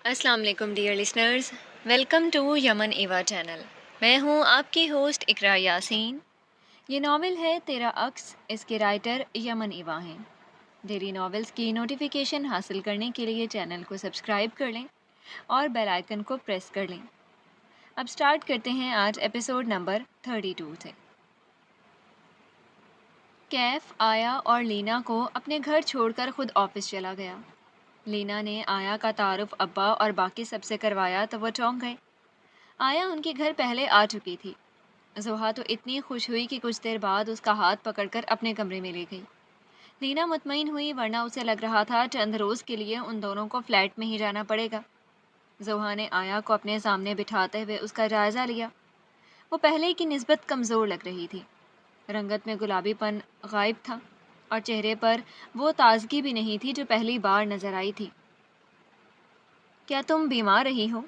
السلام علیکم dear listeners, welcome to یمن ایوا چینل۔ میں ہوں آپ کی ہوسٹ اقرا یاسین۔ یہ ناول ہے تیرا عکس، اس کے رائٹر یمن ایوا ہیں۔ ڈیلی ناولز کی نوٹیفیکیشن حاصل کرنے کے لیے چینل کو سبسکرائب کر لیں اور بیل آئیکن کو پریس کر لیں۔ اب سٹارٹ کرتے ہیں آج ایپیسوڈ نمبر 32 سے۔ کیف آیا اور لینا کو اپنے گھر چھوڑ کر خود آفس چلا گیا۔ لینا نے آیا کا تعارف ابا اور باقی سب سے کروایا تو وہ چونک گئے۔ آیا ان کے گھر پہلے آ چکی تھی۔ زوہا تو اتنی خوش ہوئی کہ کچھ دیر بعد اس کا ہاتھ پکڑ کر اپنے کمرے میں لے گئی۔ لینا مطمئن ہوئی، ورنہ اسے لگ رہا تھا چند روز کے لیے ان دونوں کو فلیٹ میں ہی جانا پڑے گا۔ زوہا نے آیا کو اپنے سامنے بٹھاتے ہوئے اس کا جائزہ لیا۔ وہ پہلے کی نسبت کمزور لگ رہی تھی۔ رنگت میں گلابی پن غائب تھا اور چہرے پر وہ تازگی بھی نہیں تھی جو پہلی بار نظر آئی تھی۔ کیا تم بیمار رہی ہو؟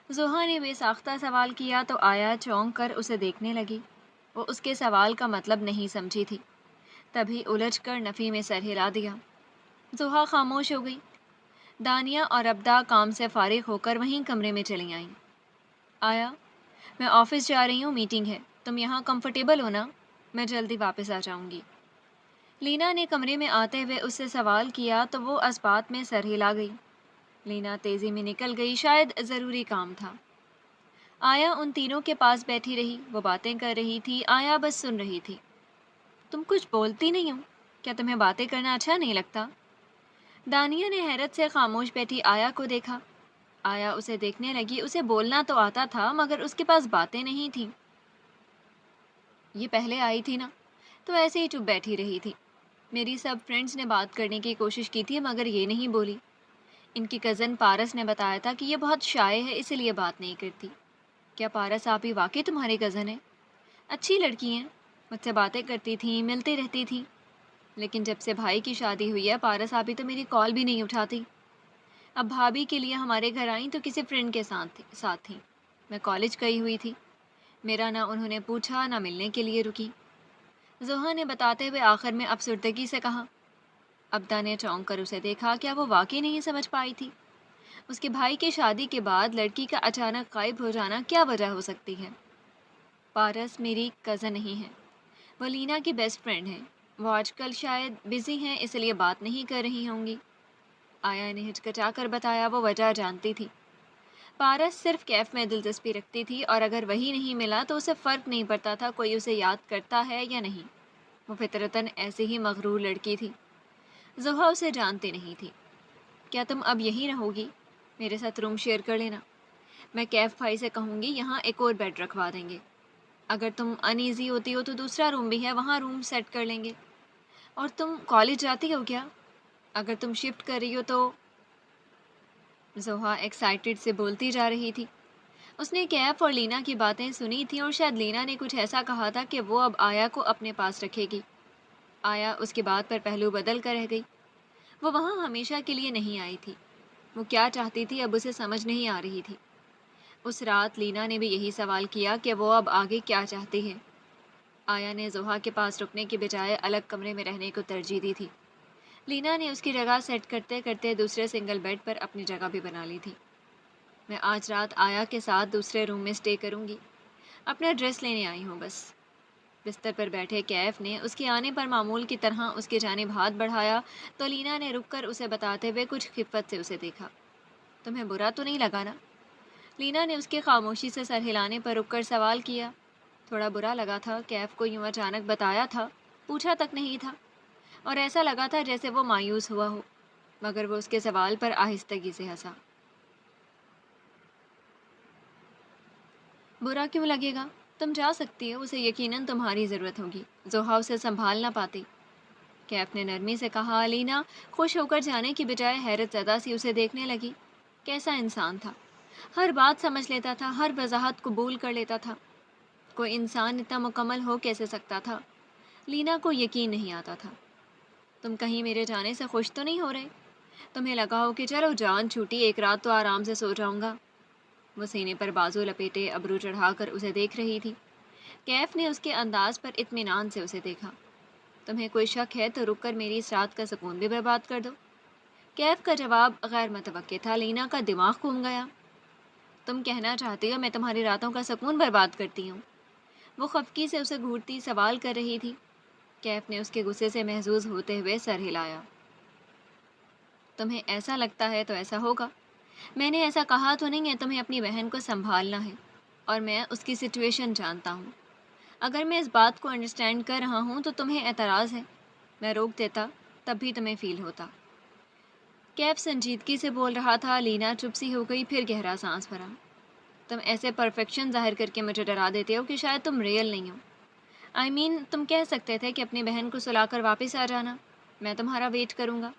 زوہا نے بے ساختہ سوال کیا تو آیا چونک کر اسے دیکھنے لگی۔ وہ اس کے سوال کا مطلب نہیں سمجھی تھی، تبھی الجھ کر نفی میں سر ہلا دیا۔ زوہا خاموش ہو گئی۔ دانیہ اور ابدا کام سے فارغ ہو کر وہیں کمرے میں چلی آئیں۔ آیا، میں آفس جا رہی ہوں، میٹنگ ہے، تم یہاں کمفرٹیبل ہو نا؟ میں جلدی واپس آ جاؤں گی۔ لینا نے کمرے میں آتے ہوئے اس سے سوال کیا تو وہ اس بات میں سر ہلا گئی۔ لینا تیزی میں نکل گئی، شاید ضروری کام تھا۔ آیا ان تینوں کے پاس بیٹھی رہی، وہ باتیں کر رہی تھی، آیا بس سن رہی تھی۔ تم کچھ بولتی نہیں ہو، کیا تمہیں باتیں کرنا اچھا نہیں لگتا؟ دانیہ نے حیرت سے خاموش بیٹھی آیا کو دیکھا۔ آیا اسے دیکھنے لگی، اسے بولنا تو آتا تھا مگر اس کے پاس باتیں نہیں تھیں۔ یہ پہلے آئی تھی نا تو ایسے ہی چپ بیٹھی رہی تھی۔ میری سب فرینڈز نے بات کرنے کی کوشش کی تھی مگر یہ نہیں بولی۔ ان کی کزن پارس نے بتایا تھا کہ یہ بہت شائع ہے، اسی لیے بات نہیں کرتی۔ کیا پارس آپ ہی واقعی تمہاری کزن ہے؟ اچھی لڑکی ہیں، مجھ سے باتیں کرتی تھیں، ملتی رہتی تھیں، لیکن جب سے بھائی کی شادی ہوئی ہے پارس آپ ہی تو میری کال بھی نہیں اٹھاتی۔ اب بھابھی کے لیے ہمارے گھر آئیں تو کسی فرینڈ کے ساتھ تھیں۔ میں کالج گئی ہوئی تھی، میرا نہ انہوں نے پوچھا نہ ملنے کے لیے رکی۔ زوہا نے بتاتے ہوئے آخر میں افسردگی سے کہا۔ ابدا نے چونک کر اسے دیکھا، کیا وہ واقعی نہیں سمجھ پائی تھی؟ اس کے بھائی کی شادی کے بعد لڑکی کا اچانک غائب ہو جانا کیا وجہ ہو سکتی ہے؟ پارس میری کزن نہیں ہے، وہ لینا کی بیسٹ فرینڈ ہے۔ وہ آج کل شاید بزی ہیں اس لیے بات نہیں کر رہی ہوں گی۔ آیا نے ہچکچا کر بتایا، وہ وجہ جانتی تھی۔ پارس صرف کیف میں دلچسپی رکھتی تھی اور اگر وہی نہیں ملا تو اسے فرق نہیں پڑتا تھا کوئی اسے یاد کرتا ہے یا نہیں۔ وہ فطرتاً ایسی ہی مغرور لڑکی تھی۔ زوہا اسے جانتی نہیں تھی۔ کیا تم اب یہیں رہو گی؟ میرے ساتھ روم شیئر کر لینا۔ میں کیف بھائی سے کہوں گی یہاں ایک اور بیڈ رکھوا دیں گے۔ اگر تم ان ایزی ہوتی ہو تو دوسرا روم بھی ہے، وہاں روم سیٹ کر لیں گے۔ اور تم کالج جاتی ہو کیا؟ اگر تم شفٹ کر رہی ہو تو… زوہا ایکسائٹڈ سے بولتی جا رہی تھی۔ اس نے کیف اور لینا کی باتیں سنی تھیں اور شاید لینا نے کچھ ایسا کہا تھا کہ وہ اب آیا کو اپنے پاس رکھے گی۔ آیا اس کی بات پر پہلو بدل کر رہ گئی۔ وہ وہاں ہمیشہ کے لیے نہیں آئی تھی۔ وہ کیا چاہتی تھی اب اسے سمجھ نہیں آ رہی تھی۔ اس رات لینا نے بھی یہی سوال کیا کہ وہ اب آگے کیا چاہتی ہے۔ آیا نے زوہا کے پاس رکنے کے بجائے الگ کمرے میں رہنے کو ترجیح دی تھی۔ لینا نے اس کی جگہ سیٹ کرتے کرتے دوسرے سنگل بیڈ پر اپنی جگہ بھی بنا لی تھی۔ میں آج رات آیا کے ساتھ دوسرے روم میں سٹے کروں گی، اپنا ڈریس لینے آئی ہوں بس۔ بستر پر بیٹھے کیف نے اس کے آنے پر معمول کی طرح اس کی جانب ہاتھ بڑھایا تو لینا نے رک کر اسے بتاتے ہوئے کچھ خفت سے اسے دیکھا۔ تمہیں برا تو نہیں لگا نا؟ لینا نے اس کی خاموشی سے سر ہلانے پر رک کر سوال کیا۔ تھوڑا برا لگا تھا، کیف کو یوں اچانک بتایا تھا، پوچھا تک نہیں تھا، اور ایسا لگا تھا جیسے وہ مایوس ہوا ہو، مگر وہ اس کے سوال پر آہستگی سے ہنسا۔ برا کیوں لگے گا؟ تم جا سکتی ہو، اسے یقیناً تمہاری ضرورت ہوگی۔ زوہا اسے سنبھال نہ پاتی۔ کیف نے نرمی سے کہا۔ لینا خوش ہو کر جانے کی بجائے حیرت زدہ سی اسے دیکھنے لگی۔ کیسا انسان تھا، ہر بات سمجھ لیتا تھا، ہر وضاحت قبول کر لیتا تھا۔ کوئی انسان اتنا مکمل ہو کیسے سکتا تھا؟ لینا کو یقین نہیں آتا تھا۔ تم کہیں میرے جانے سے خوش تو نہیں ہو رہے؟ تمہیں لگا ہو کہ چلو جان چھوٹی، ایک رات تو آرام سے سو جاؤں گا۔ وہ سینے پر بازو لپیٹے ابرو چڑھا کر اسے دیکھ رہی تھی۔ کیف نے اس کے انداز پر اطمینان سے اسے دیکھا۔ تمہیں کوئی شک ہے تو رک کر میری اس رات کا سکون بھی برباد کر دو۔ کیف کا جواب غیر متوقع تھا۔ لینا کا دماغ گھوم گیا۔ تم کہنا چاہتی ہو میں تمہاری راتوں کا سکون برباد کرتی ہوں؟ وہ خفگی سے اسے گھورتی سوال کر رہی تھی۔ کیف نے اس کے غصے سے محظوظ ہوتے ہوئے سر ہلایا۔ تمہیں ایسا لگتا ہے تو ایسا ہوگا۔ میں نے ایسا کہا تو نہیں ہے، تمہیں اپنی بہن کو سنبھالنا ہے اور میں اس کی سچویشن جانتا ہوں۔ اگر میں اس بات کو انڈرسٹینڈ کر رہا ہوں تو تمہیں اعتراض ہے؟ میں روک دیتا تب بھی تمہیں فیل ہوتا۔ کیف سنجیدگی سے بول رہا تھا۔ لینا چپ سی ہو گئی، پھر گہرا سانس بھرا۔ تم ایسے پرفیکشن ظاہر کر کے مجھے ڈرا دیتے ہو کہ شاید تم ریئل نہیں ہو۔ تم کہہ سکتے تھے کہ اپنی بہن کو سلا کر واپس آ جانا، میں تمہارا ویٹ کروں گا۔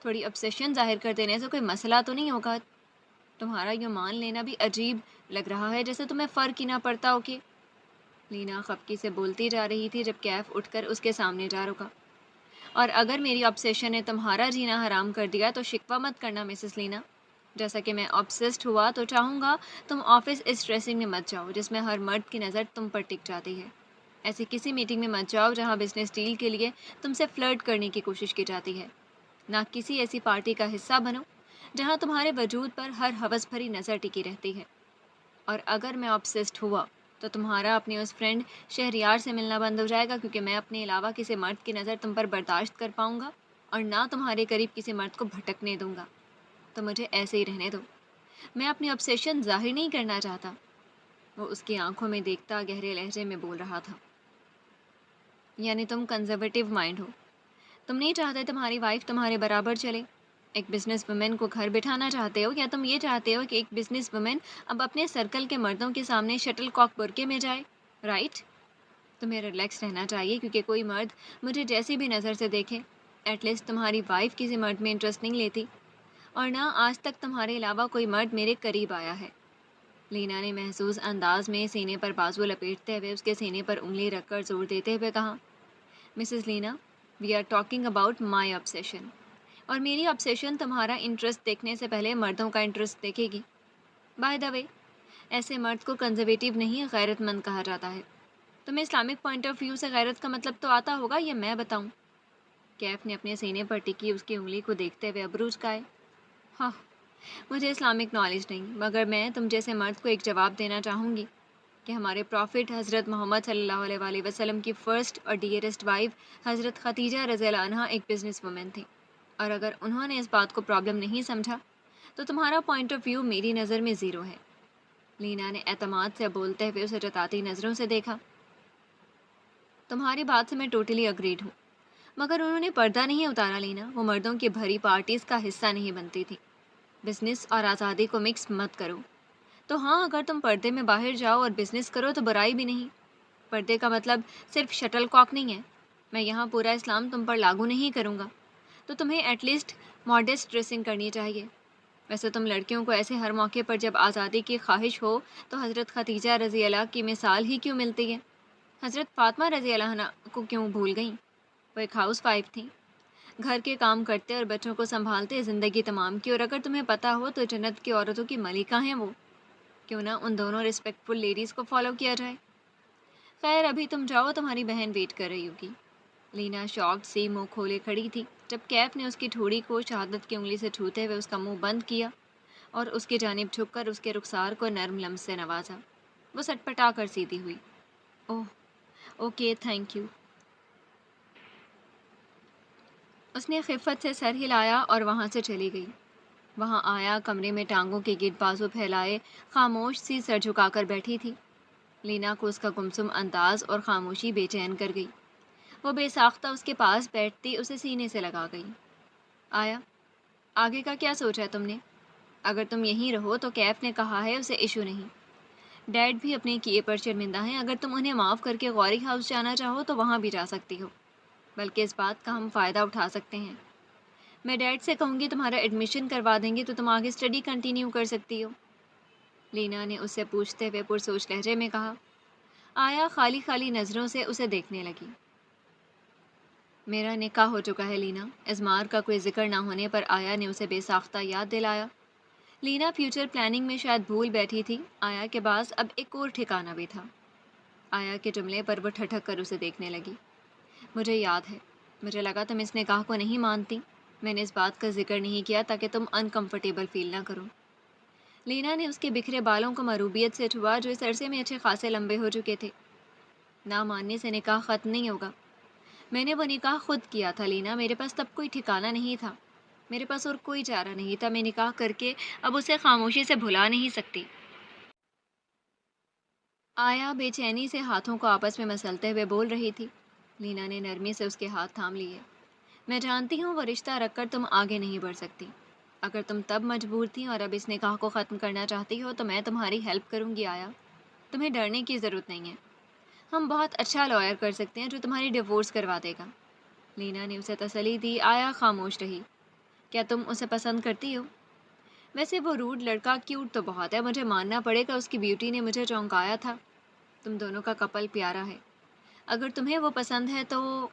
تھوڑی obsession ظاہر کر دینے سے کوئی مسئلہ تو نہیں ہوگا۔ تمہارا یہ مان لینا بھی عجیب لگ رہا ہے، جیسے تمہیں فرق ہی نہ پڑتا ہو کہ… لینا خفگی سے بولتی جا رہی تھی جب کیف اٹھ کر اس کے سامنے جا رکا۔ اور اگر میری obsession نے تمہارا جینا حرام کر دیا تو شکوہ مت کرنا مسز لینا۔ جیسا کہ میں obsessed ہوا تو چاہوں گا تم آفس اس ڈریسنگ میں مت جاؤ جس میں ہر مرد کی نظر تم پر ٹک جاتی ہے۔ ایسی کسی میٹنگ میں مت جاؤ جہاں بزنس ڈیل کے لیے تم سے فلرٹ کرنے کی کوشش کی جاتی ہے۔ نہ کسی ایسی پارٹی کا حصہ بنو جہاں تمہارے وجود پر ہر ہوس بھری نظر ٹکی رہتی ہے۔ اور اگر میں obsessed ہوا تو تمہارا اپنی اس فرینڈ شہریار سے ملنا بند ہو جائے گا، کیونکہ میں اپنے علاوہ کسی مرد کی نظر تم پر برداشت کر پاؤں گا اور نہ تمہارے قریب کسی مرد کو بھٹکنے دوں گا۔ تو مجھے ایسے ہی رہنے دو، میں اپنی obsession ظاہر نہیں کرنا چاہتا۔ وہ اس کی آنکھوں میں دیکھتا گہرے لہجے میں بول رہا تھا۔ یعنی تم کنزرویٹو مائنڈ ہو، تم نہیں چاہتے تمہاری وائف تمہارے برابر چلے؟ ایک بزنس وومن کو گھر بٹھانا چاہتے ہو، یا تم یہ چاہتے ہو کہ ایک بزنس وومن اب اپنے سرکل کے مردوں کے سامنے شٹل کاک برقعے میں جائے؟ رائٹ؟ تمہیں ریلیکس رہنا چاہیے، کیونکہ کوئی مرد مجھے جیسی بھی نظر سے دیکھے، ایٹ لیسٹ تمہاری وائف کسی مرد میں انٹرسٹ نہیں لیتی، اور نہ آج تک تمہارے علاوہ کوئی مرد میرے قریب آیا ہے۔ لینا نے محظوظ انداز میں سینے پر بازو لپیٹتے ہوئے اس کے سینے پر انگلی رکھ کر زور دیتے ہوئے کہا، Mrs Lena, we are talking about my obsession، اور میری obsession تمہارا انٹرسٹ دیکھنے سے پہلے مردوں کا انٹرسٹ دیکھے گی۔ بائی دا وے، ایسے مرد کو کنزرویٹو نہیں غیرت مند کہا جاتا ہے۔ تمہیں اسلامک پوائنٹ آف ویو سے غیرت کا مطلب تو آتا ہوگا، یہ میں بتاؤں؟ کیف نے اپنے سینے پر ٹکی اس کی انگلی کو دیکھتے ہوئے ابرو جھکائے۔ ہاں، مجھے اسلامک نالج نہیں، مگر میں تم جیسے مرد کو ایک جواب دینا چاہوں گی کہ ہمارے پروفٹ حضرت محمد صلی اللہ علیہ وآلہ وسلم کی فرسٹ اور ڈیئرسٹ وائف حضرت خدیجہ رضی اللہ عنہا ایک بزنس وومن تھی، اور اگر انہوں نے اس بات کو پرابلم نہیں سمجھا تو تمہارا پوائنٹ آف ویو میری نظر میں زیرو ہے۔ لینا نے اعتماد سے بولتے ہوئے اسے جتاتی نظروں سے دیکھا۔ تمہاری بات سے میں ٹوٹلی اگریڈ ہوں، مگر انہوں نے پردہ نہیں اتارا لینا، وہ مردوں کی بھری پارٹیز کا حصہ نہیں بنتی تھی۔ بزنس اور آزادی کو مکس مت کرو۔ تو ہاں، اگر تم پردے میں باہر جاؤ اور بزنس کرو تو برائی بھی نہیں۔ پردے کا مطلب صرف شٹل کاک نہیں ہے۔ میں یہاں پورا اسلام تم پر لاگو نہیں کروں گا، تو تمہیں ایٹ لیسٹ ماڈسٹ ڈریسنگ کرنی چاہیے۔ ویسے تم لڑکیوں کو ایسے ہر موقع پر جب آزادی کی خواہش ہو تو حضرت خدیجہ رضی اللہ کی مثال ہی کیوں ملتی ہے؟ حضرت فاطمہ رضی اللہ عنہا کو کیوں بھول گئیں؟ وہ ایک ہاؤس وائف تھیں، گھر کے کام کرتے اور بچوں کو سنبھالتے زندگی تمام کی، اور اگر تمہیں پتہ ہو تو جنت کی عورتوں کی ملکہ ہیں وہ، کیوں نہ ان دونوں ریسپیکٹفل لیڈیز کو فالو کیا جائے؟ خیر، ابھی تم جاؤ، تمہاری بہن ویٹ کر رہی ہوگی۔ لینا شاکڈ سی منہ کھولے کھڑی تھی جب کیف نے اس کی ٹھوڑی کو شہادت کی انگلی سے چھوتے ہوئے اس کا منہ بند کیا اور اس کی جانب جھک کر اس کے رخسار کو نرم لمس سے نوازا۔ وہ سٹپٹا کر سیدھی ہوئی۔ اوہ، اوکے، تھینک یو۔ اس نے خفت سے سر ہلایا اور وہاں سے چلی گئی۔ وہاں آیا کمرے میں ٹانگوں کے گرد بازو پھیلائے خاموش سی سر جھکا کر بیٹھی تھی۔ لینا کو اس کا گمسم انداز اور خاموشی بے چین کر گئی۔ وہ بے ساختہ اس کے پاس بیٹھتی اسے سینے سے لگا گئی۔ آیا، آگے کا کیا سوچا ہے تم نے؟ اگر تم یہیں رہو تو کیف نے کہا ہے اسے ایشو نہیں۔ ڈیڈ بھی اپنے کیے پر شرمندہ ہیں، اگر تم انہیں معاف کر کے غوری ہاؤس جانا چاہو تو وہاں بھی جا سکتی ہو، بلکہ اس بات کا ہم فائدہ اٹھا سکتے ہیں۔ میں ڈیڈ سے کہوں گی تمہارا ایڈمیشن کروا دیں گے تو تم آگے اسٹڈی کنٹینیو کر سکتی ہو۔ لینا نے اس سے پوچھتے ہوئے پرسوچ لہجے میں کہا۔ آیا خالی خالی نظروں سے اسے دیکھنے لگی۔ میرا نکاح ہو چکا ہے لینا، ازمار کا کوئی ذکر نہ ہونے پر آیا نے اسے بے ساختہ یاد دلایا۔ لینا فیوچر پلاننگ میں شاید بھول بیٹھی تھی، آیا کے بعد اب ایک اور ٹھکانہ بھی تھا۔ آیا کے جملے پر وہ ٹھٹک کر اسے دیکھنے لگی۔ مجھے یاد ہے، مجھے لگا تم اس نکاح کو نہیں مانتی۔ میں نے اس بات کا ذکر نہیں کیا تاکہ تم انکمفرٹیبل فیل نہ کرو۔ لینا نے اس کے بکھرے بالوں کو مروبیت سے چھوا جو اس عرصے میں اچھے خاصے لمبے ہو چکے تھے۔ نہ ماننے سے نکاح ختم نہیں ہوگا۔ میں نے وہ نکاح خود کیا تھا لینا، میرے پاس تب کوئی ٹھکانہ نہیں تھا، میرے پاس اور کوئی چارہ نہیں تھا۔ میں نکاح کر کے اب اسے خاموشی سے بھلا نہیں سکتی۔ آیا بے چینی سے ہاتھوں کو آپس میں مسلتے ہوئے بول رہی تھی۔ لینا نے نرمی سے اس کے ہاتھ تھام لیے۔ میں جانتی ہوں وہ رشتہ رکھ کر تم آگے نہیں بڑھ سکتی۔ اگر تم تب مجبور تھی اور اب اس نکاح کو ختم کرنا چاہتی ہو تو میں تمہاری ہیلپ کروں گی آیا۔ تمہیں ڈرنے کی ضرورت نہیں ہے، ہم بہت اچھا لائر کر سکتے ہیں جو تمہاری ڈیورس کروا دے گا۔ لینا نے اسے تسلی دی۔ آیا خاموش رہی۔ کیا تم اسے پسند کرتی ہو؟ ویسے وہ روڈ لڑکا کیوٹ تو بہت ہے، مجھے ماننا پڑے گا اس کی بیوٹی نے مجھے چونکایا تھا۔ تم دونوں کا کپل پیارا ہے۔ اگر تمہیں وہ پسند ہے تو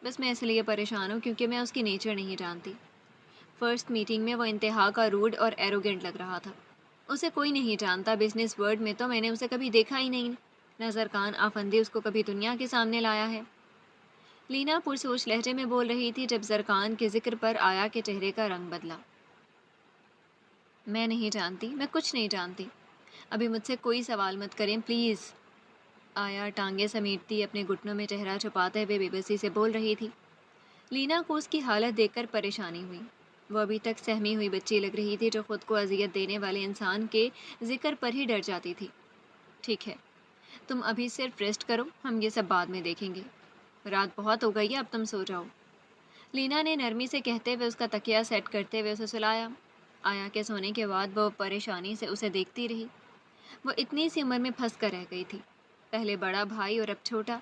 بس میں اس لیے پریشان ہوں کیونکہ میں اس کی نیچر نہیں جانتی۔ فرسٹ میٹنگ میں وہ انتہا کا روڈ اور ایروگینٹ لگ رہا تھا۔ اسے کوئی نہیں جانتا، بزنس ورلڈ میں تو میں نے اسے کبھی دیکھا ہی نہیں، نہ زرکان آفندی اس کو کبھی دنیا کے سامنے لایا ہے۔ لینا پرسوچ لہجے میں بول رہی تھی جب زرکان کے ذکر پر آیا کے چہرے کا رنگ بدلا۔ میں نہیں جانتی، میں کچھ نہیں جانتی، ابھی مجھ سے کوئی سوال مت کریں پلیز۔ آیا ٹانگیں سمیٹتی اپنے گھٹنوں میں چہرہ چھپاتے ہوئے بے بسی سے بول رہی تھی۔ لینا کو اس کی حالت دیکھ کر پریشانی ہوئی۔ وہ ابھی تک سہمی ہوئی بچی لگ رہی تھی جو خود کو اذیت دینے والے انسان کے ذکر پر ہی ڈر جاتی تھی۔ ٹھیک ہے، تم ابھی صرف ریسٹ کرو، ہم یہ سب بعد میں دیکھیں گے۔ رات بہت ہو گئی ہے، اب تم سو جاؤ۔ لینا نے نرمی سے کہتے ہوئے اس کا تکیہ سیٹ کرتے ہوئے اسے سلایا۔ آیا کے سونے کے بعد وہ پریشانی سے اسے دیکھتی رہی۔ وہ اتنی سی عمر میں پھنس کر رہ گئی تھی، پہلے بڑا بھائی اور اب چھوٹا۔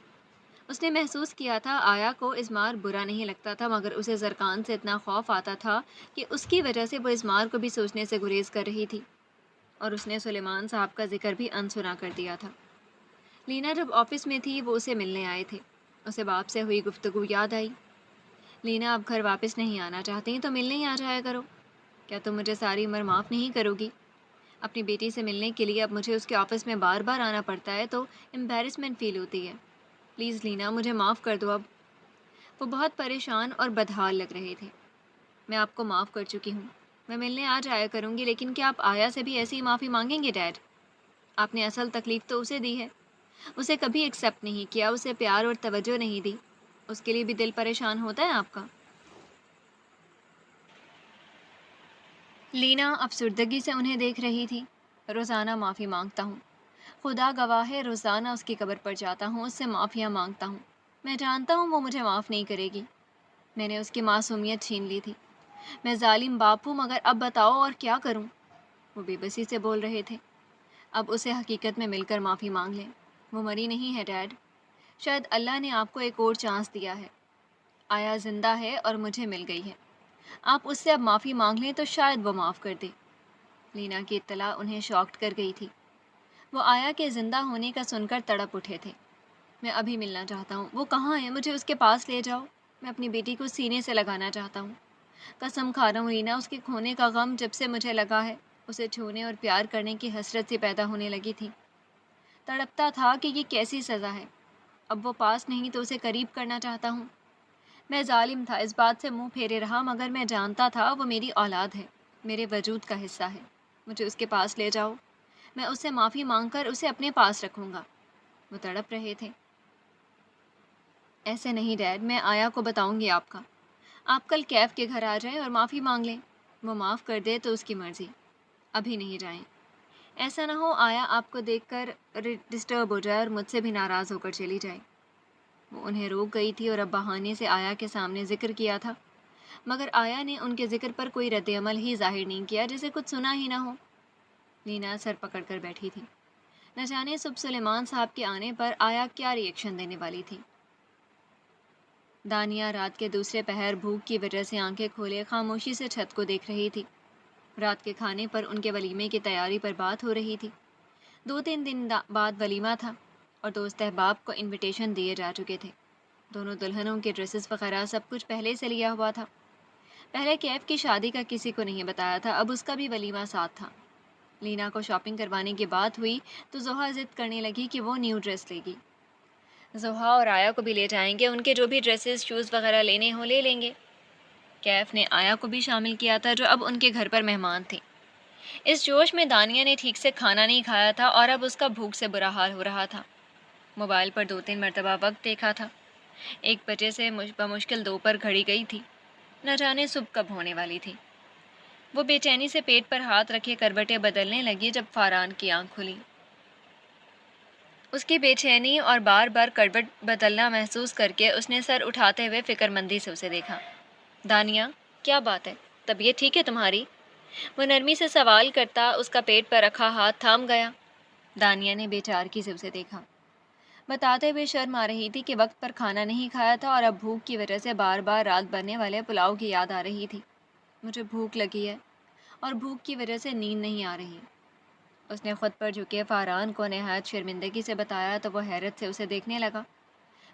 اس نے محسوس کیا تھا آیا کو ازمار برا نہیں لگتا تھا، مگر اسے زرکان سے اتنا خوف آتا تھا کہ اس کی وجہ سے وہ ازمار کو بھی سوچنے سے گریز کر رہی تھی، اور اس نے سلیمان صاحب کا ذکر بھی انسنا کر دیا تھا۔ لینا جب آفس میں تھی وہ اسے ملنے آئے تھے، اسے باپ سے ہوئی گفتگو یاد آئی۔ لینا اب گھر واپس نہیں آنا چاہتی تو ملنے ہی آ جایا کرو۔ کیا تم مجھے ساری عمر معاف نہیں کرو گی؟ اپنی بیٹی سے ملنے کے لیے اب مجھے اس کے آفس میں بار بار آنا پڑتا ہے تو امبیرسمنٹ فیل ہوتی ہے۔ پلیز لینا، مجھے معاف کر دو اب۔ وہ بہت پریشان اور بدحال لگ رہے تھے۔ میں آپ کو معاف کر چکی ہوں، میں ملنے آ جایا کروں گی، لیکن کیا آپ آیا سے بھی ایسی ہی معافی مانگیں گے ڈیڈ؟ آپ نے اصل تکلیف تو اسے دی ہے، اسے کبھی ایکسیپٹ نہیں کیا، اسے پیار اور توجہ نہیں دی، اس کے لیے بھی دل پریشان ہوتا ہے آپ کا؟ لینا افسردگی سے انہیں دیکھ رہی تھی۔ روزانہ معافی مانگتا ہوں، خدا گواہ ہے روزانہ اس کی قبر پر جاتا ہوں، اس سے معافیاں مانگتا ہوں، میں جانتا ہوں وہ مجھے معاف نہیں کرے گی۔ میں نے اس کی معصومیت چھین لی تھی، میں ظالم باپ ہوں، مگر اب بتاؤ اور کیا کروں؟ وہ بے بسی سے بول رہے تھے۔ اب اسے حقیقت میں مل کر معافی مانگ لیں، وہ مری نہیں ہے ڈیڈ، شاید اللہ نے آپ کو ایک اور چانس دیا ہے۔ آیا زندہ ہے اور مجھے مل گئی ہے، آپ اس سے اب معافی مانگ لیں تو شاید وہ معاف کر دے۔ لینا کی اطلاع انہیں شاکڈ کر گئی تھی۔ وہ آیا کے زندہ ہونے کا سن کر تڑپ اٹھے تھے۔ میں ابھی ملنا چاہتا ہوں، وہ کہاں ہے؟ مجھے اس کے پاس لے جاؤ، میں اپنی بیٹی کو سینے سے لگانا چاہتا ہوں۔ قسم کھا رہا ہوں لینا، اس کے کھونے کا غم جب سے مجھے لگا ہے، اسے چھونے اور پیار کرنے کی حسرت سی پیدا ہونے لگی تھی۔ تڑپتا تھا کہ یہ کیسی سزا ہے، اب وہ پاس نہیں تو اسے قریب کرنا چاہتا ہوں۔ میں ظالم تھا، اس بات سے منہ پھیرے رہا، مگر میں جانتا تھا وہ میری اولاد ہے، میرے وجود کا حصہ ہے، مجھے اس کے پاس لے جاؤ، میں اس سے معافی مانگ کر اسے اپنے پاس رکھوں گا۔ وہ تڑپ رہے تھے۔ ایسے نہیں ڈیڈ، میں آیا کو بتاؤں گی آپ کا، آپ کل کیف کے گھر آ جائیں اور معافی مانگ لیں، وہ معاف کر دے تو اس کی مرضی، ابھی نہیں جائیں۔ ایسا نہ ہو آیا آپ کو دیکھ کر ڈسٹرب ہو جائے اور مجھ سے بھی ناراض ہو کر چلی جائے۔ وہ انہیں روک گئی تھی اور اب بہانے سے آیا کے سامنے ذکر کیا تھا، مگر آیا نے ان کے ذکر پر کوئی رد عمل ہی ظاہر نہیں کیا، جیسے کچھ سنا ہی نہ ہو۔ لینا سر پکڑ کر بیٹھی تھی، نہ جانے صبح سلیمان صاحب کے آنے پر آیا کیا ری ایکشن دینے والی تھی۔ دانیہ رات کے دوسرے پہر بھوک کی وجہ سے آنکھیں کھولے خاموشی سے چھت کو دیکھ رہی تھی۔ رات کے کھانے پر ان کے ولیمے کی تیاری پر بات ہو رہی تھی۔ 2-3 دن بعد ولیمہ تھا اور دوست احباب کو انویٹیشن دیے جا چکے تھے۔ دونوں دلہنوں کے ڈریسز وغیرہ سب کچھ پہلے سے لیا ہوا تھا۔ پہلے کیف کی شادی کا کسی کو نہیں بتایا تھا، اب اس کا بھی ولیمہ ساتھ تھا۔ لینا کو شاپنگ کروانے کی بات ہوئی تو زحا ضد کرنے لگی کہ وہ نیو ڈریس لے گی۔ زحا اور آیا کو بھی لے جائیں گے، ان کے جو بھی ڈریسز شوز وغیرہ لینے ہوں لے لیں گے۔ کیف نے آیا کو بھی شامل کیا تھا جو اب ان کے گھر پر مہمان تھے۔ اس جوش میں دانیہ نے ٹھیک سے کھانا نہیں کھایا تھا اور اب اس کا بھوک سے برا حال ہو رہا تھا۔ موبائل پر 2-3 مرتبہ وقت دیکھا تھا۔ 1 بجے سے بمشکل 2 پر گھڑی گئی تھی، نہ جانے صبح کب ہونے والی تھی۔ وہ بے چینی سے پیٹ پر ہاتھ رکھے کروٹیں بدلنے لگی جب فاران کی آنکھ کھلی۔ اس کی بے چینی اور بار بار کروٹ بدلنا محسوس کر کے اس نے سر اٹھاتے ہوئے فکر مندی سے اسے دیکھا۔ دانیہ، کیا بات ہے؟ طبیعت ٹھیک ہے تمہاری؟ وہ نرمی سے سوال کرتا اس کا پیٹ پر رکھا ہاتھ تھام گیا۔ دانیہ نے بے چارگی سے اسے دیکھا، بتاتے ہوئے شرم آ رہی تھی کہ وقت پر کھانا نہیں کھایا تھا اور اب بھوک کی وجہ سے بار بار رات بننے والے پلاؤ کی یاد آ رہی تھی۔ مجھے بھوک لگی ہے اور بھوک کی وجہ سے نیند نہیں آ رہی۔ اس نے خود پر جھکے فاران کو نہایت شرمندگی سے بتایا تو وہ حیرت سے اسے دیکھنے لگا،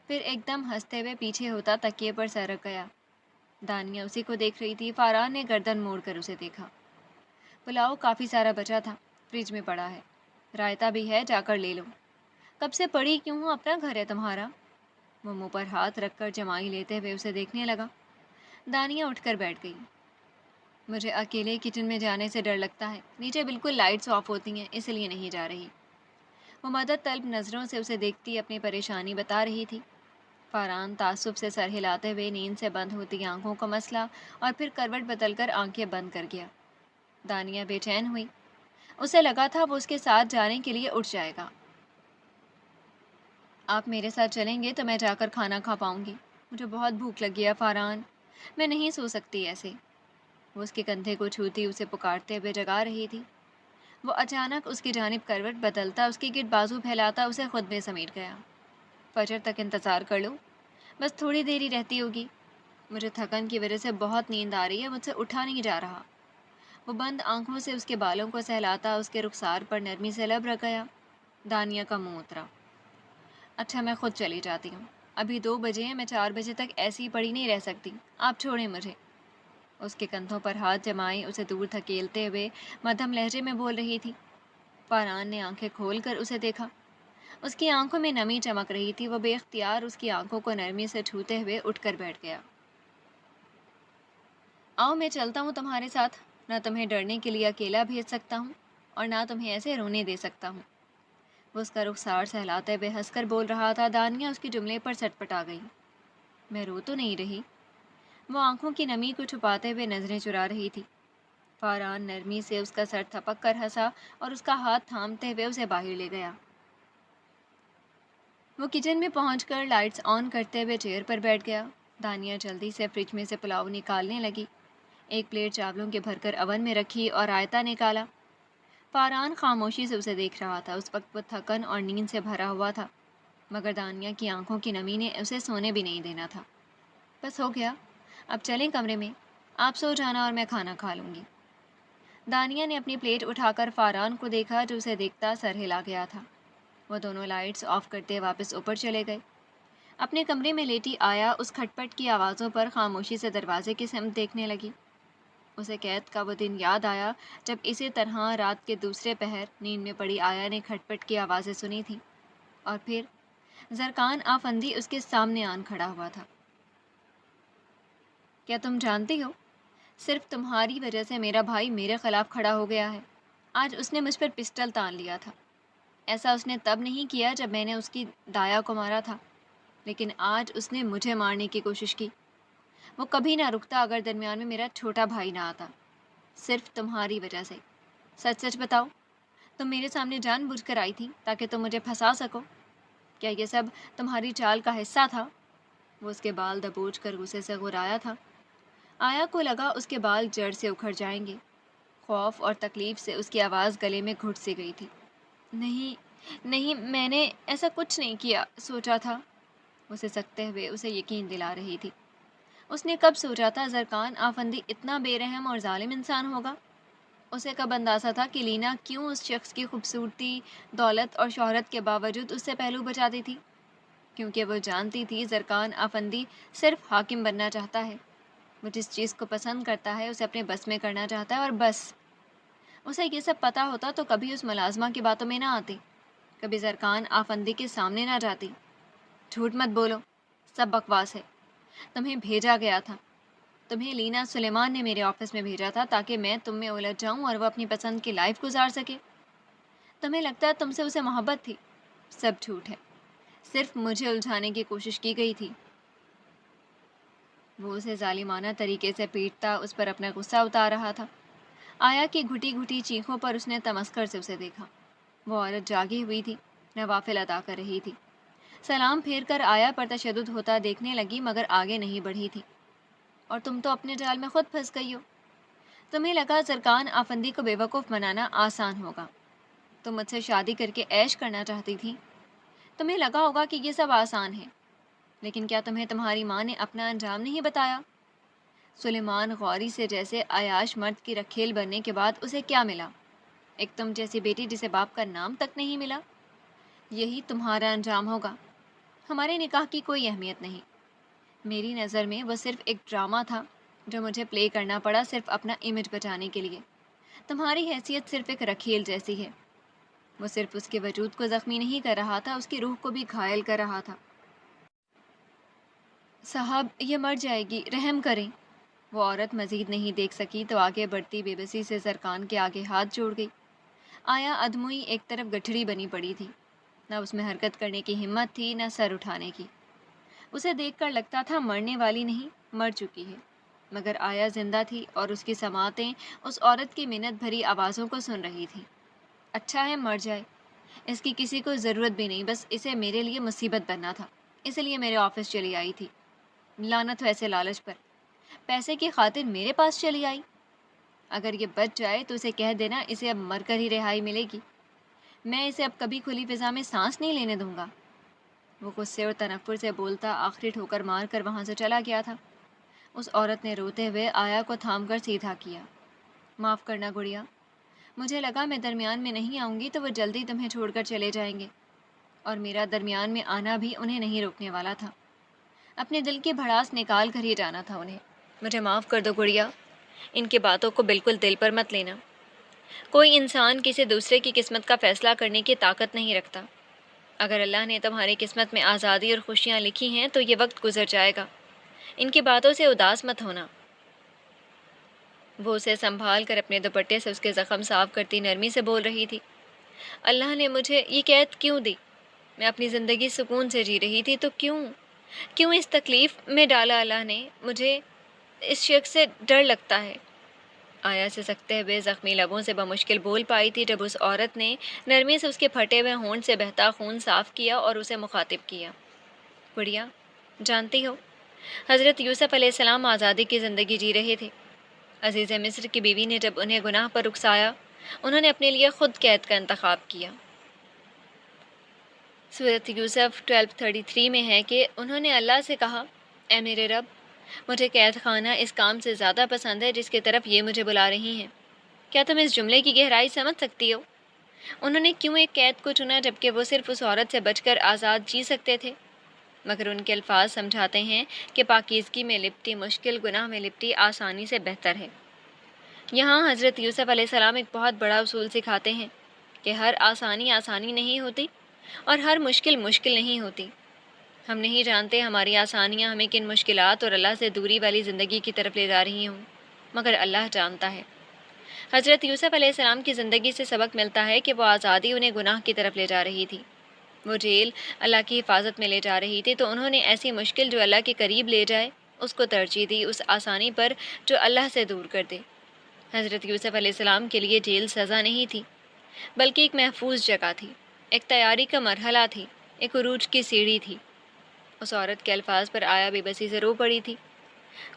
پھر ایک دم ہنستے ہوئے پیچھے ہوتا تکیے پر سر رکھ گیا۔ دانیہ اسی کو دیکھ رہی تھی۔ فاران نے گردن موڑ کر اسے دیکھا۔ پلاؤ کافی سارا بچا تھا، فریج میں پڑا ہے، رائتا بھی ہے، جا کر لے لو۔ کب سے پڑی کیوں ہوں؟ اپنا گھر ہے تمہارا۔ وہ منہ پر ہاتھ رکھ کر جمائی لیتے ہوئے اسے دیکھنے لگا۔ دانیہ اٹھ کر بیٹھ گئی۔ مجھے اکیلے کچن میں جانے سے ڈر لگتا ہے، نیچے بالکل لائٹس آف ہوتی ہیں، اس لیے نہیں جا رہی۔ وہ مدد طلب نظروں سے اسے دیکھتی اپنی پریشانی بتا رہی تھی۔ فاران تعصب سے سر ہلاتے ہوئے نیند سے بند ہوتی آنکھوں کو مسلا اور پھر کروٹ بدل کر آنکھیں بند کر گیا۔ دانیہ بے چین ہوئی، اسے لگا تھا وہ اس کے ساتھ جانے کے لیے اٹھ جائے گا۔ آپ میرے ساتھ چلیں گے تو میں جا کر کھانا کھا پاؤں گی۔ مجھے بہت بھوک لگی ہے فاران، میں نہیں سو سکتی ایسے۔ وہ اس کے کندھے کو چھوتی اسے پکارتے ہوئے جگا رہی تھی۔ وہ اچانک اس کی جانب کروٹ بدلتا، اس کے گرد بازو پھیلاتا اسے خود میں سمیٹ گیا۔ فجر تک انتظار کر لوں، بس تھوڑی دیر ہی رہتی ہوگی۔ مجھے تھکن کی وجہ سے بہت نیند آ رہی ہے، مجھ سے اٹھا نہیں جا رہا۔ وہ بند آنکھوں سے اس کے بالوں کو سہلاتا اس کے رخسار پر نرمی سے لب رکھ گیا۔ دانیہ کا منہ اترا۔ اچھا، میں خود چلی جاتی ہوں، ابھی 2 بجے ہیں، میں 4 بجے تک ایسی ہی پڑی نہیں رہ سکتی، آپ چھوڑیں مجھے۔ اس کے کندھوں پر ہاتھ جمائے اسے دور دھکیلتے ہوئے مدھم لہجے میں بول رہی تھی۔ فاران نے آنکھیں کھول کر اسے دیکھا۔ اس کی آنکھوں میں نمی چمک رہی تھی۔ وہ بے اختیار اس کی آنکھوں کو نرمی سے چھوتے ہوئے اٹھ کر بیٹھ گیا۔ آؤ میں چلتا ہوں تمہارے ساتھ، نہ تمہیں ڈرنے کے لیے اکیلا بھیج سکتا ہوں اور نہ تمہیں ایسے رونے دے سکتا ہوں۔ وہ اس کا رخسار سہلاتے ہوئے ہنس کر بول رہا تھا۔ دانیہ اس کے جملے پر سٹ پٹا گئی۔ میں رو تو نہیں رہی؟ وہ آنکھوں کی نمی کو چھپاتے ہوئے نظریں چرا رہی تھی۔ فاران نرمی سے اس کا سر تھپک کر ہنسا اور اس کا ہاتھ تھامتے ہوئے اسے باہر لے گیا۔ وہ کچن میں پہنچ کر لائٹس آن کرتے ہوئے چیئر پر بیٹھ گیا۔ دانیہ جلدی سے فریج میں سے پلاؤ نکالنے لگی، ایک پلیٹ چاولوں کے بھر کر اوون میں رکھی اور رائتا نکالا۔ فاران خاموشی سے اسے دیکھ رہا تھا۔ اس وقت وہ تھکن اور نیند سے بھرا ہوا تھا، مگر دانیہ کی آنکھوں کی نمی نے اسے سونے بھی نہیں دینا تھا۔ بس ہو گیا، اب چلیں کمرے میں، آپ سو جانا اور میں کھانا کھا لوں گی۔ دانیہ نے اپنی پلیٹ اٹھا کر فاران کو دیکھا جو اسے دیکھتا سر ہلا گیا تھا۔ وہ دونوں لائٹس آف کرتے واپس اوپر چلے گئے۔ اپنے کمرے میں لیٹی آیا اس کھٹ پٹ کی آوازوں پر خاموشی سے دروازے کی سمت دیکھنے لگی۔ اسے قید کا وہ دن یاد آیا جب اسی طرح رات کے دوسرے پہر نیند میں پڑی آیا نے کھٹ پٹ کی آوازیں سنی تھیں، اور پھر زرکان آفندی اس کے سامنے آن کھڑا ہوا تھا۔ کیا تم جانتی ہو، صرف تمہاری وجہ سے میرا بھائی میرے خلاف کھڑا ہو گیا ہے۔ آج اس نے مجھ پر پسٹل تان لیا تھا۔ ایسا اس نے تب نہیں کیا جب میں نے اس کی دایا کو مارا تھا، لیکن آج اس نے مجھے مارنے کی کوشش کی۔ وہ کبھی نہ رکتا اگر درمیان میں میرا چھوٹا بھائی نہ آتا، صرف تمہاری وجہ سے۔ سچ سچ بتاؤ، تم میرے سامنے جان بوجھ کر آئی تھی تاکہ تم مجھے پھنسا سکو؟ کیا یہ سب تمہاری چال کا حصہ تھا؟ وہ اس کے بال دبوچ کر غصے سے غرایا تھا۔ آیا کو لگا اس کے بال جڑ سے اکھڑ جائیں گے۔ خوف اور تکلیف سے اس کی آواز گلے میں گھٹ سی گئی تھی۔ نہیں، میں نے ایسا کچھ نہیں کیا، سوچا تھا۔ اسے سکتے ہوئے اسے یقین دلا رہی تھی۔ اس نے کب سوچا تھا زرکان آفندی اتنا بے رحم اور ظالم انسان ہوگا؟ اسے کب اندازہ تھا کہ لینا کیوں اس شخص کی خوبصورتی، دولت اور شہرت کے باوجود اس سے پہلو بچاتی تھی؟ کیونکہ وہ جانتی تھی زرکان آفندی صرف حاکم بننا چاہتا ہے۔ وہ جس چیز کو پسند کرتا ہے اسے اپنے بس میں کرنا چاہتا ہے، اور بس۔ اسے یہ سب پتہ ہوتا تو کبھی اس ملازمہ کی باتوں میں نہ آتی، کبھی زرکان آفندی کے سامنے نہ جاتی۔ جھوٹ مت بولو، سب بکواس ہے، تمہیں بھیجا گیا تھا، تمہیں لینا سلیمان نے میرے آفس میں بھیجا تھا تاکہ میں تم میں الجھ جاؤں اور وہ اپنی پسند کی لائف گزار سکے۔ تمہیں لگتا ہے تم سے اسے محبت تھی؟ سب جھوٹ ہے، صرف مجھے الجھانے کی کوشش کی گئی تھی۔ وہ اسے ظالمانہ طریقے سے پیٹتا، اس پر اپنا غصہ اتار رہا تھا۔ آیا کی گھٹی گھٹی چیخوں پر اس نے تمسخر سے اسے دیکھا۔ وہ عورت جاگی ہوئی تھی، نوافل ادا کر رہی تھی۔ سلام پھیر کر آیا پر تشدد ہوتا دیکھنے لگی مگر آگے نہیں بڑھی تھی۔ اور تم تو اپنے جال میں خود پھنس گئی ہو۔ تمہیں لگا زرکان آفندی کو بیوقوف بنانا آسان ہوگا۔ تم مجھ سے شادی کر کے عیش کرنا چاہتی تھی۔ تمہیں لگا ہوگا کہ یہ سب آسان ہے، لیکن کیا تمہیں تمہاری ماں نے اپنا انجام نہیں بتایا؟ سلیمان غوری سے جیسے عیاش مرد کی رکھیل بننے کے بعد اسے کیا ملا؟ ایک تم جیسی بیٹی جسے باپ کا نام تک نہیں ملا۔ یہی تمہارا انجام ہوگا۔ ہمارے نکاح کی کوئی اہمیت نہیں۔ میری نظر میں وہ صرف ایک ڈرامہ تھا جو مجھے پلے کرنا پڑا صرف اپنا امیج بچانے کے لیے۔ تمہاری حیثیت صرف ایک رکھیل جیسی ہے۔ وہ صرف اس کے وجود کو زخمی نہیں کر رہا تھا، اس کی روح کو بھی گھائل کر رہا تھا۔ صاحب یہ مر جائے گی، رحم کریں۔ وہ عورت مزید نہیں دیکھ سکی تو آگے بڑھتی بے بسی سے زرکان کے آگے ہاتھ جوڑ گئی۔ آیا ادموئی ایک طرف گٹھڑی بنی پڑی تھی، نہ اس میں حرکت کرنے کی ہمت تھی نہ سر اٹھانے کی۔ اسے دیکھ کر لگتا تھا مرنے والی نہیں، مر چکی ہے، مگر آیا زندہ تھی اور اس کی سماعتیں اس عورت کی منت بھری آوازوں کو سن رہی تھی۔ اچھا ہے مر جائے، اس کی کسی کو ضرورت بھی نہیں، بس اسے میرے لیے مصیبت بننا تھا، اس لیے میرے آفس چلی آئی تھی۔ لعنت ہو ایسے لالچ پر، پیسے کی خاطر میرے پاس چلی آئی۔ اگر یہ بچ جائے تو اسے کہہ دینا اسے اب مر کر ہی رہائی ملے گی، میں اسے اب کبھی کھلی فضا میں سانس نہیں لینے دوں گا۔ وہ غصے اور تنفر سے بولتا آخری ٹھوکر مار کر وہاں سے چلا گیا تھا۔ اس عورت نے روتے ہوئے آیا کو تھام کر سیدھا کیا۔ معاف کرنا گڑیا، مجھے لگا میں درمیان میں نہیں آؤں گی تو وہ جلدی تمہیں چھوڑ کر چلے جائیں گے، اور میرا درمیان میں آنا بھی انہیں نہیں روکنے والا تھا۔ اپنے دل کی بھڑاس نکال کر ہی جانا تھا انہیں۔ مجھے معاف کر دو گڑیا، ان کی باتوں کو بالکل دل پر مت لینا۔ کوئی انسان کسی دوسرے کی قسمت کا فیصلہ کرنے کی طاقت نہیں رکھتا۔ اگر اللہ نے تمہاری قسمت میں آزادی اور خوشیاں لکھی ہیں تو یہ وقت گزر جائے گا، ان کی باتوں سے اداس مت ہونا۔ وہ اسے سنبھال کر اپنے دوپٹے سے اس کے زخم صاف کرتی نرمی سے بول رہی تھی۔ اللہ نے مجھے یہ قید کیوں دی؟ میں اپنی زندگی سکون سے جی رہی تھی تو کیوں اس تکلیف میں ڈالا اللہ نے مجھے؟ اس شخص سے ڈر لگتا ہے۔ آیا سے سکتے ہوئے زخمی لبوں سے بمشکل بول پائی تھی جب اس عورت نے نرمی سے اس کے پھٹے ہوئے ہونٹ سے بہتا خون صاف کیا اور اسے مخاطب کیا۔ گڑیا، جانتی ہو حضرت یوسف علیہ السلام آزادی کی زندگی جی رہے تھے۔ عزیز مصر کی بیوی نے جب انہیں گناہ پر اکسایا، انہوں نے اپنے لیے خود قید کا انتخاب کیا۔ سورۃ یوسف 12:33 میں ہے کہ انہوں نے اللہ سے کہا، اے میرے رب، مجھے قید خانہ اس کام سے زیادہ پسند ہے جس کی طرف یہ مجھے بلا رہی ہیں۔ کیا تم اس جملے کی گہرائی سمجھ سکتی ہو؟ انہوں نے کیوں ایک قید کو چنا جبکہ وہ صرف اس عورت سے بچ کر آزاد جی سکتے تھے؟ مگر ان کے الفاظ سمجھاتے ہیں کہ پاکیزگی میں لپٹی مشکل گناہ میں لپٹی آسانی سے بہتر ہے۔ یہاں حضرت یوسف علیہ السلام ایک بہت بڑا اصول سکھاتے ہیں کہ ہر آسانی آسانی نہیں ہوتی اور ہر مشکل مشکل نہیں ہوتی۔ ہم نہیں جانتے ہماری آسانیاں ہمیں کن مشکلات اور اللہ سے دوری والی زندگی کی طرف لے جا رہی ہوں، مگر اللہ جانتا ہے۔ حضرت یوسف علیہ السلام کی زندگی سے سبق ملتا ہے کہ وہ آزادی انہیں گناہ کی طرف لے جا رہی تھی۔ وہ جیل اللہ کی حفاظت میں لے جا رہی تھی تو انہوں نے ایسی مشکل جو اللہ کے قریب لے جائے اس کو ترجیح دی اس آسانی پر جو اللہ سے دور کر دے۔ حضرت یوسف علیہ السلام کے لیے جیل سزا نہیں تھی، بلکہ ایک محفوظ جگہ تھی، ایک تیاری کا مرحلہ تھی، ایک عروج کی سیڑھی تھی۔ اس عورت کے الفاظ پر آیا بے بسی سے رو پڑی تھی۔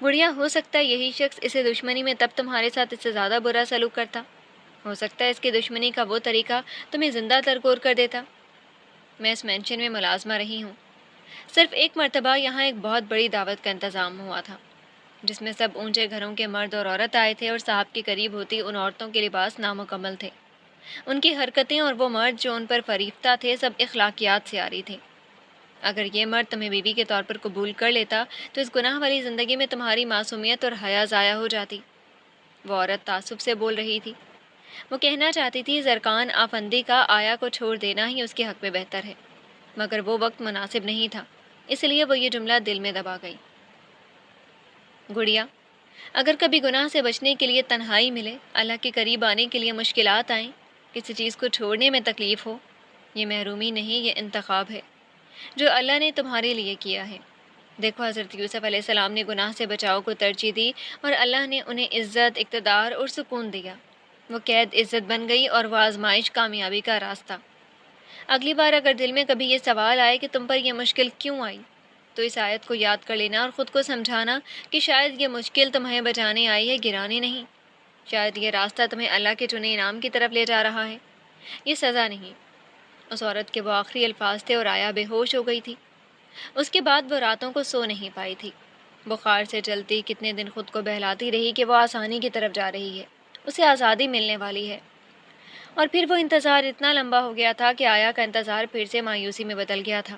گڑیا، ہو سکتا ہے یہی شخص اسے دشمنی میں تب تمہارے ساتھ اس سے زیادہ برا سلوک کرتا، ہو سکتا ہے اس کی دشمنی کا وہ طریقہ تمہیں زندہ ترکور کر دیتا۔ میں اس مینشن میں ملازمہ رہی ہوں۔ صرف ایک مرتبہ یہاں ایک بہت بڑی دعوت کا انتظام ہوا تھا جس میں سب اونچے گھروں کے مرد اور عورت آئے تھے، اور صاحب کے قریب ہوتی ان عورتوں کے لباس نامکمل تھے۔ ان کی حرکتیں اور وہ مرد جو ان پر فریفتہ تھے سب اخلاقیات سے عاری تھے۔ اگر یہ مرد تمہیں بیوی کے طور پر قبول کر لیتا تو اس گناہ والی زندگی میں تمہاری معصومیت اور حیا ضائع ہو جاتی۔ وہ عورت تعصب سے بول رہی تھی۔ وہ کہنا چاہتی تھی زرکان آفندی کا آیا کو چھوڑ دینا ہی اس کے حق میں بہتر ہے، مگر وہ وقت مناسب نہیں تھا، اس لیے وہ یہ جملہ دل میں دبا گئی۔ گڑیا، اگر کبھی گناہ سے بچنے کے لیے تنہائی ملے، اللہ کے قریب آنے کے لیے مشکلات آئیں، کسی چیز کو چھوڑنے میں تکلیف ہو، یہ محرومی نہیں، یہ انتخاب ہے جو اللہ نے تمہارے لیے کیا ہے۔ دیکھو حضرت یوسف علیہ السلام نے گناہ سے بچاؤ کو ترجیح دی اور اللہ نے انہیں عزت، اقتدار اور سکون دیا۔ وہ قید عزت بن گئی اور وہ آزمائش کامیابی کا راستہ۔ اگلی بار اگر دل میں کبھی یہ سوال آئے کہ تم پر یہ مشکل کیوں آئی، تو اس آیت کو یاد کر لینا اور خود کو سمجھانا کہ شاید یہ مشکل تمہیں بچانے آئی ہے، گرانے نہیں۔ شاید یہ راستہ تمہیں اللہ کے چنے انعام کی طرف لے جا رہا ہے، یہ سزا نہیں۔ اس عورت کے وہ آخری الفاظ تھے اور آیا بے ہوش ہو گئی تھی۔ اس کے بعد وہ راتوں کو سو نہیں پائی تھی۔ بخار سے جلتی کتنے دن خود کو بہلاتی رہی کہ وہ آسانی کی طرف جا رہی ہے، اسے آزادی ملنے والی ہے۔ اور پھر وہ انتظار اتنا لمبا ہو گیا تھا کہ آیا کا انتظار پھر سے مایوسی میں بدل گیا تھا۔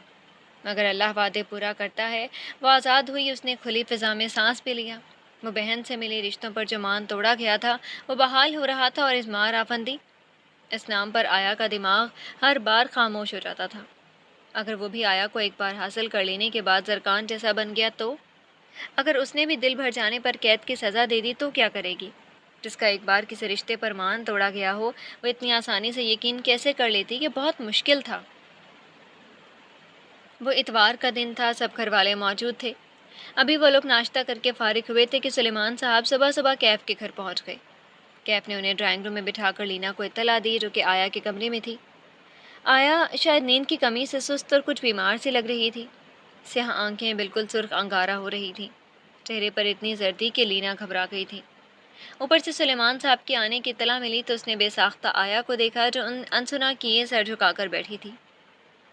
مگر اللہ وعدے پورا کرتا ہے۔ وہ آزاد ہوئی، اس نے کھلی فضا میں سانس پہ لیا۔ وہ بہن سے ملی، رشتوں پر جو مان توڑا گیا تھا وہ بحال ہو رہا تھا، اور ازمار آفندی، اس نام پر آیا کا دماغ ہر بار خاموش ہو جاتا تھا۔ اگر وہ بھی آیا کو ایک بار حاصل کر لینے کے بعد زرکان جیسا بن گیا تو؟ اگر اس نے بھی دل بھر جانے پر قید کی سزا دے دی تو کیا کرے گی؟ جس کا ایک بار کسی رشتے پر مان توڑا گیا ہو، وہ اتنی آسانی سے یقین کیسے کر لیتی کہ بہت مشکل تھا۔ وہ اتوار کا دن تھا، سب گھر والے موجود تھے۔ ابھی وہ لوگ ناشتہ کر کے فارغ ہوئے تھے کہ سلیمان صاحب صبح صبح کیف کے گھر پہنچ گئے۔ کیف نے انہیں ڈرائنگ روم میں بٹھا کر لینا کو اطلاع دی، جو کہ آیا کے کمرے میں تھی۔ آیا شاید نیند کی کمی سے سست اور کچھ بیمار سی لگ رہی تھی۔ سیاہ آنکھیں بالکل سرخ انگارہ ہو رہی تھیں، چہرے پر اتنی زردی کہ لینا گھبرا گئی تھی۔ اوپر سے سلیمان صاحب کے آنے کی اطلاع ملی تو اس نے بے ساختہ آیا کو دیکھا جو انسنا کیے سر جھکا کر بیٹھی تھی۔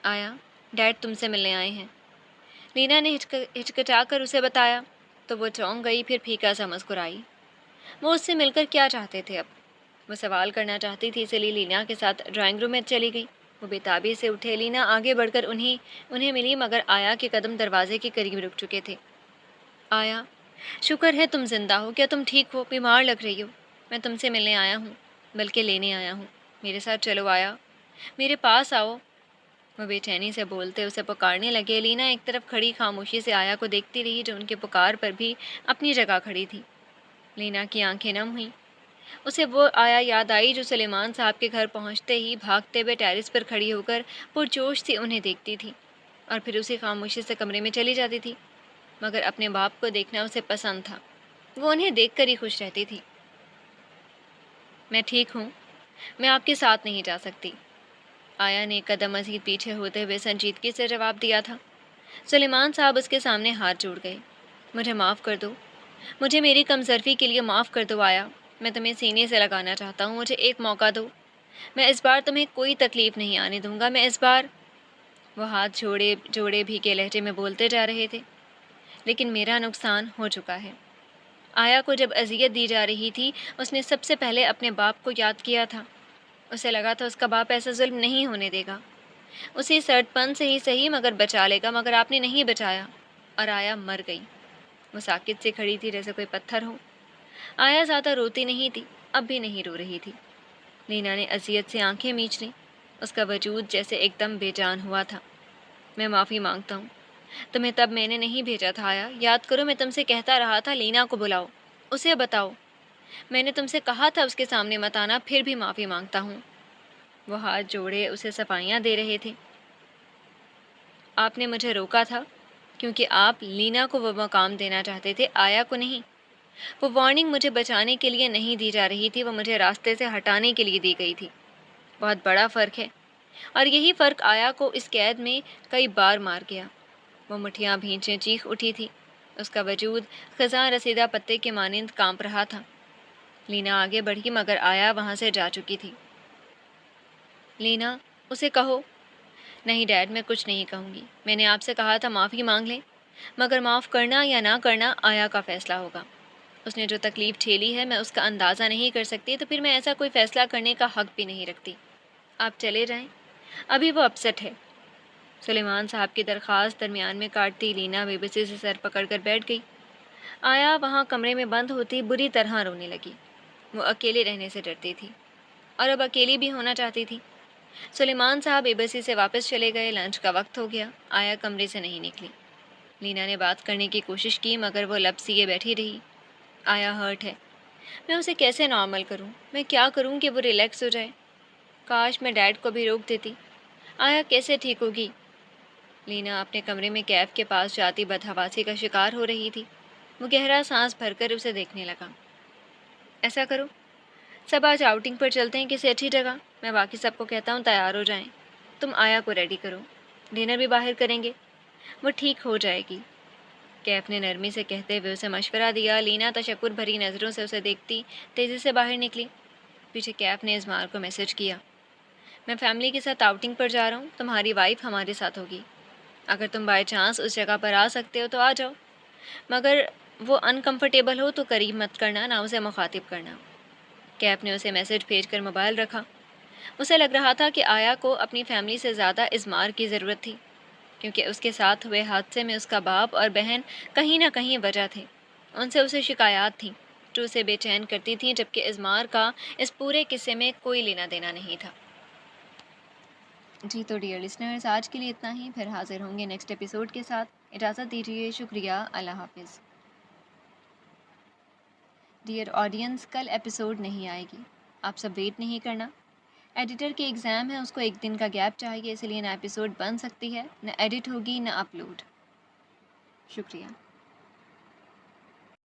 آیا، ڈیڈ تم سے ملنے آئے ہیں، لینا نے ہچکچا کر اسے بتایا تو وہ چونک گئی، پھر پھیکا سا مسکرائی۔ وہ اس سے مل کر کیا چاہتے تھے اب؟ وہ سوال کرنا چاہتی تھی، اس لیے لینا کے ساتھ ڈرائنگ روم میں چلی گئی۔ وہ بےتابی سے اٹھے، لینا آگے بڑھ کر انہیں ملی، مگر آیا کے قدم دروازے کے قریب رک چکے تھے۔ آیا، شکر ہے تم زندہ ہو، کیا تم ٹھیک ہو؟ بیمار لگ رہی ہو۔ میں تم سے ملنے آیا ہوں، بلکہ لینے آیا ہوں۔ میرے ساتھ چلو آیا، میرے پاس آؤ۔ وہ بے چینی سے بولتے اسے پکارنے لگے۔ لینا ایک طرف کھڑی خاموشی سے آیا کو دیکھتی رہی، جو ان کے پکار پر بھی اپنی جگہ کھڑی تھی۔ لینا کی آنکھیں نم ہوئیں۔ اسے وہ آیا یاد آئی جو سلیمان صاحب کے گھر پہنچتے ہی بھاگتے ہوئے ٹیرس پر کھڑی ہو کر پرجوش سے انہیں دیکھتی تھی، اور پھر اسی خاموشی سے کمرے میں چلی جاتی تھی۔ مگر اپنے باپ کو دیکھنا اسے پسند تھا، وہ انہیں دیکھ کر ہی خوش رہتی تھی۔ میں ٹھیک ہوں، میں آپ کے ساتھ نہیں جا سکتی، آیا نے ایک قدم مزید پیچھے ہوتے ہوئے سنجیدگی سے جواب دیا تھا۔ سلیمان صاحب اس کے سامنے ہاتھ جوڑ گئے۔ مجھے معاف کر دو، مجھے میری کمزرفی کے لیے معاف کر دو آیا، میں تمہیں سینے سے لگانا چاہتا ہوں، مجھے ایک موقع دو، میں اس بار تمہیں کوئی تکلیف نہیں آنے دوں گا، میں اس بار۔ وہ ہاتھ جوڑے بھی کے لہجے میں بولتے جا رہے تھے، لیکن میرا نقصان ہو چکا ہے۔ آیا کو جب اذیت دی جا رہی تھی، اس نے سب سے پہلے اپنے باپ کو یاد کیا تھا۔ اسے لگا تھا اس کا باپ ایسا ظلم نہیں ہونے دے گا، اسے سرد پن سے ہی صحیح مگر بچا لے گا، مگر آپ نے نہیں بچایا، اور آیا مر گئی۔ وہ ساکت سے کھڑی تھی جیسے کوئی پتھر ہو۔ آیا زیادہ روتی نہیں تھی، اب بھی نہیں رو رہی تھی۔ لینا نے اذیت سے آنکھیں میچ لیں، اس کا وجود جیسے ایک دم بے جان ہوا تھا۔ میں معافی مانگتا ہوں، تمہیں تب میں نے نہیں بھیجا تھا آیا، یاد کرو میں تم سے کہتا رہا تھا لینا کو بلاؤ، اسے بتاؤ، میں نے تم سے کہا تھا اس کے سامنے مت آنا، پھر بھی معافی مانگتا ہوں۔ وہ ہاتھ جوڑے اسے صفائیاں دے رہے تھے۔ آپ نے مجھے روکا تھا کیونکہ آپ لینا کو وہ مقام دینا چاہتے تھے، آیا کو نہیں۔ وہ وارننگ مجھے بچانے کے لیے نہیں دی جا رہی تھی، وہ مجھے راستے سے ہٹانے کے لیے دی گئی تھی۔ بہت بڑا فرق ہے، اور یہی فرق آیا کو اس قید میں کئی بار مار گیا۔ وہ مٹھیاں بھینچیں چیخ اٹھی تھی، اس کا وجود خزاں رسیدہ پتے کے مانند کانپ رہا تھا۔ لینا آگے بڑھی، مگر آیا وہاں سے جا چکی تھی۔ لینا، اسے کہو۔ نہیں ڈیڈ، میں کچھ نہیں کہوں گی، میں نے آپ سے کہا تھا معافی مانگ لیں، مگر معاف کرنا یا نہ کرنا آیا کا فیصلہ ہوگا۔ اس نے جو تکلیف جھیلی ہے میں اس کا اندازہ نہیں کر سکتی، تو پھر میں ایسا کوئی فیصلہ کرنے کا حق بھی نہیں رکھتی۔ آپ چلے جائیں، ابھی وہ اپسٹ ہے۔ سلیمان صاحب کی درخواست درمیان میں کاٹتی لینا بے بسی سے سر پکڑ کر بیٹھ گئی۔ آیا وہاں کمرے میں بند ہوتی بری طرح رونے لگی۔ وہ اکیلے رہنے سے ڈرتی تھی، اور اب اکیلی بھی ہونا چاہتی تھی۔ سلیمان صاحب بے بسی سے واپس چلے گئے، لنچ کا وقت ہو گیا، آیا کمرے سے نہیں نکلی۔ لینا نے بات کرنے کی کوشش کی، مگر وہ لب سیے بیٹھی رہی۔ آیا ہرٹ ہے۔ میں اسے کیسے نارمل کروں؟ میں کیا کروں کہ وہ ریلیکس ہو جائے؟ کاش میں ڈیڈ کو بھی روک دیتی۔ آیا کیسے ٹھیک ہوگی؟ لینا اپنے کمرے میں کیف کے پاس جاتی بدحواسی کا شکار ہو رہی تھی۔ وہ گہرا سانس بھر کر اسے دیکھنے لگا۔ ایسا کرو، سب آج آؤٹنگ پر چلتے ہیں کسی اچھی جگہ۔ میں باقی سب کو کہتا ہوں تیار ہو جائیں۔ تم آیا کو ریڈی کرو، ڈنر بھی باہر کریں گے، وہ ٹھیک ہو جائے گی۔ کیف نے نرمی سے کہتے ہوئے اسے مشورہ دیا۔ لینا تشکر بھری نظروں سے اسے دیکھتی تیزی سے باہر نکلی۔ پیچھے کیف نے اظہار کو میسج کیا، میں فیملی کے ساتھ آؤٹنگ پر جا رہا ہوں، تمہاری وائف ہمارے ساتھ ہوگی۔ اگر تم بائی چانس اس جگہ پر آ سکتے ہو تو آ جاؤ، مگر وہ انکمفرٹیبل ہو تو قریب مت کرنا، نہ اسے مخاطب کرنا۔ کیف نے اسے میسج بھیج کر موبائل رکھا۔ اسے لگ رہا تھا کہ آیا کو اپنی فیملی سے زیادہ اظہار کی ضرورت تھی، کیونکہ اس کے ساتھ ہوئے حادثے میں اس کا باپ اور بہن کہیں نہ کہیں وجہ تھے۔ ان سے اسے شکایات تھیں جو اسے بے چین کرتی تھیں، جبکہ اظہار کا اس پورے قصے میں کوئی لینا دینا نہیں تھا۔ جی تو ڈیئر لسنرز، آج کے لیے اتنا ہی، پھر حاضر ہوں گے نیکسٹ ایپیسوڈ کے ساتھ۔ اجازت دیجیے، شکریہ، اللہ حافظ۔ ڈیئر آڈینس، کل ایپیسوڈ نہیں آئے گی، آپ سب ویٹ نہیں کرنا۔ ایڈیٹر کے ایگزام ہے، اس کو ایک دن کا گیپ چاہیے، اس لیے نہ ایپیسوڈ بن سکتی ہے، نہ ایڈٹ ہوگی، نہ اپلوڈ۔ شکریہ۔